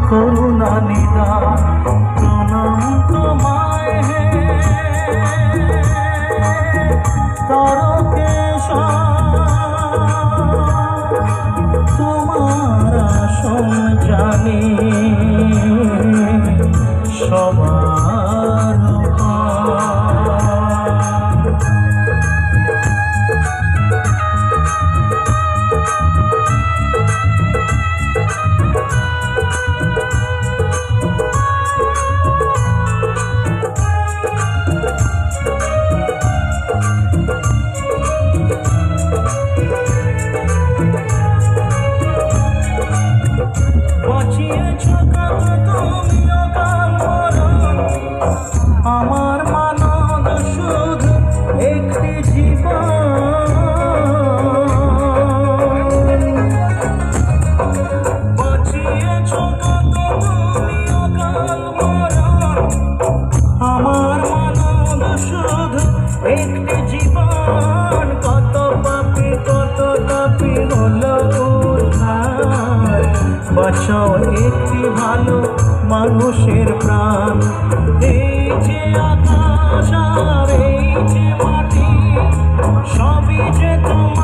করুণা নিদান প্রণাম তোমায় হে তারকেশ তোমার আসন জানি সবার আমার মানব শুধু একটি জীবন বাঁচিয়েছ কত তুমি অকাল মরণ আমার মানব শুধু একটি জীবন কত তাপি হলো উদ্ধার বাঁচাও একটি ভালো মানুষের প্রাণ এই যে আকাশ আর এই যে মাটি সবই যে তোমার